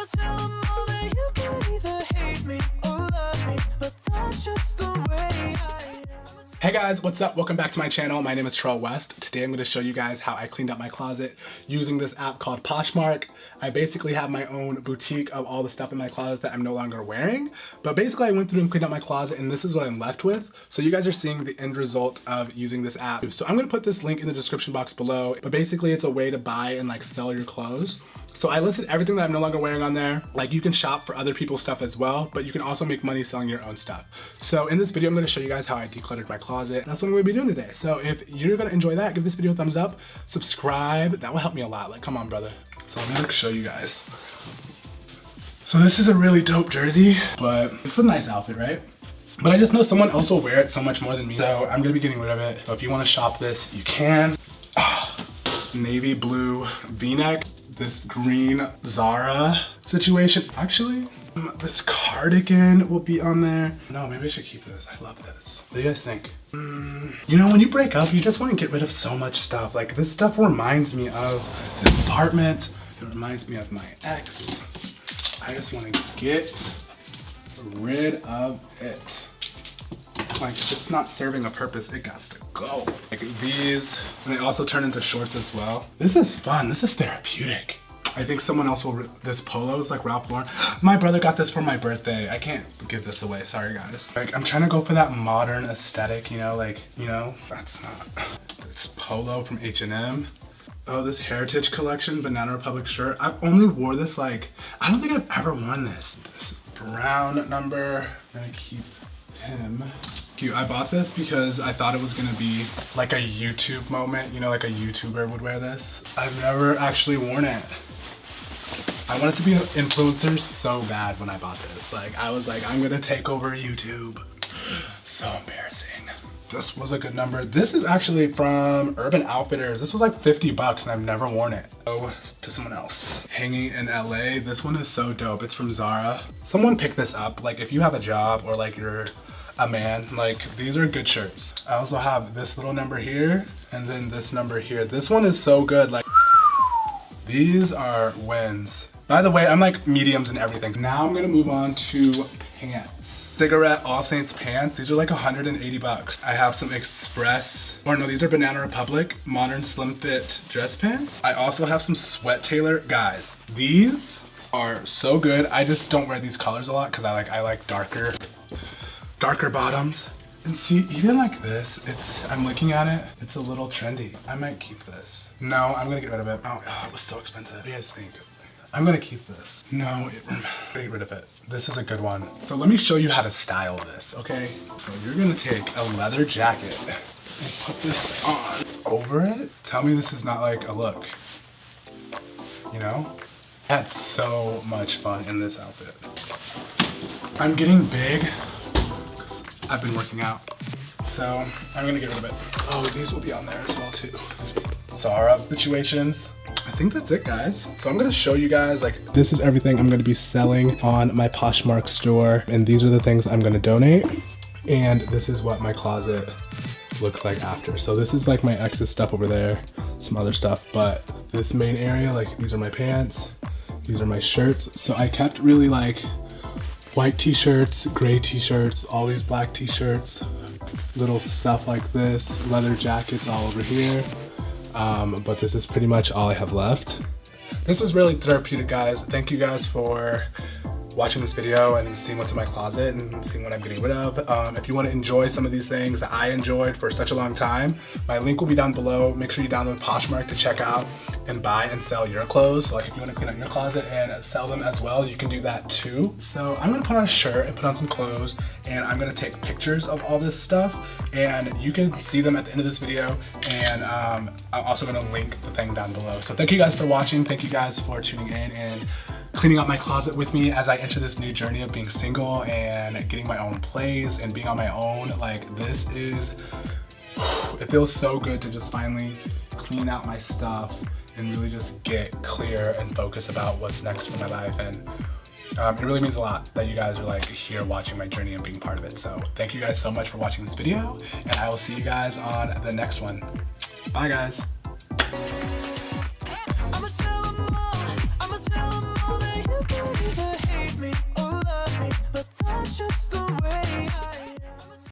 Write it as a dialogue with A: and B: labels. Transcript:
A: I'ma tell them all that you can either hate me or love me, but that's just the way I am.
B: Hey guys, what's up? Welcome back to my channel. My name is Terrell West. Today I'm going to show you guys how I cleaned up my closet using this app called Poshmark. I basically have my own boutique of all the stuff in my closet that I'm no longer wearing. But basically I went through and cleaned up my closet and this is what I'm left with. So you guys are seeing the end result of using this app. So I'm going to put this link in the description box below. But basically it's a way to buy and like sell your clothes. So I listed everything that I'm no longer wearing on there. Like you can shop for other people's stuff as well, but you can also make money selling your own stuff. So in this video, I'm gonna show you guys how I decluttered my closet. That's what I'm gonna be doing today. So if you're gonna enjoy that, give this video a thumbs up, subscribe. That will help me a lot. Like, come on, brother. So I'm gonna show you guys. So this is a really dope jersey, but it's a nice outfit, right? But I just know someone else will wear it so much more than me. So I'm gonna be getting rid of it. So if you wanna shop this, you can. This navy blue V-neck. This green Zara situation. Actually, this cardigan will be on there. No, maybe I should keep this. I love this. What do you guys think? You know, when you break up, you just want to get rid of so much stuff. Like this stuff reminds me of this apartment. It reminds me of my ex. I just want to get rid of it. Like if it's not serving a purpose, it got to go. Like these, and they also turn into shorts as well. This is fun, this is therapeutic. I think someone else will, this polo is like Ralph Lauren. My brother got this for my birthday. I can't give this away, sorry guys. Like I'm trying to go for that modern aesthetic, you know, like, you know, that's not, it's polo from H&M. Oh, this Heritage Collection Banana Republic shirt. I only wore this like, I don't think I've ever worn this. This brown number, I'm gonna keep him. Cute. I bought this because I thought it was gonna be like a YouTube moment, you know, like a YouTuber would wear this. I've never actually worn it. I wanted to be an influencer so bad when I bought this. Like I was like, I'm gonna take over YouTube. So embarrassing. This was a good number. This is actually from Urban Outfitters. This was like 50 bucks and I've never worn it. Oh, to someone else. Hanging in LA. This one is so dope. It's from Zara. Someone pick this up. Like if you have a job or like you're a man, like these are good shirts. I also have this little number here and then this number here. This one is so good. Like these are wins. By the way, I'm like mediums and everything. Now I'm gonna move on to pants. Cigarette All Saints pants. These are like 180 bucks. I have some Express, or no, these are Banana Republic Modern Slim Fit dress pants. I also have some Sweat Tailor. Guys, these are so good. I just don't wear these colors a lot because I like darker bottoms. And see, even like this, I'm looking at it, it's a little trendy. I might keep this. No, I'm gonna get rid of it. Oh, it was so expensive. What do you guys think? I'm gonna keep this. No, I'm gonna get rid of it. This is a good one. So let me show you how to style this, okay? So you're gonna take a leather jacket and put this on over it. Tell me this is not like a look, you know? I had so much fun in this outfit. I'm getting big. I've been working out, so I'm gonna get rid of it. Oh, these will be on there as well too. Zara situations. I think that's it, guys. So I'm gonna show you guys, like, this is everything I'm gonna be selling on my Poshmark store, and these are the things I'm gonna donate. And this is what my closet looks like after. So this is like my ex's stuff over there, some other stuff, but this main area, like these are my pants, these are my shirts. So I kept really like white t-shirts, gray t-shirts, all these black t-shirts, little stuff like this, leather jackets all over here. But this is pretty much all I have left. This was really therapeutic, guys. Thank you guys for watching this video and seeing what's in my closet and seeing what I'm getting rid of. If you want to enjoy some of these things that I enjoyed for such a long time, my link will be down below. Make sure you download Poshmark to check out and buy and sell your clothes. So like if you want to clean out your closet and sell them as well, you can do that too. So I'm gonna put on a shirt and put on some clothes, and I'm gonna take pictures of all this stuff, and you can see them at the end of this video. And I'm also gonna link the thing down below. So thank you guys for watching. Thank you guys for tuning in and cleaning out my closet with me as I enter this new journey of being single and getting my own place and being on my own. Like this is, it feels so good to just finally clean out my stuff and really just get clear and focus about what's next for my life. And it really means a lot that you guys are like here watching my journey and being part of it. So thank you guys so much for watching this video, and I will see you guys on the next one. Bye guys.
A: I'ma tell them all that you can that's just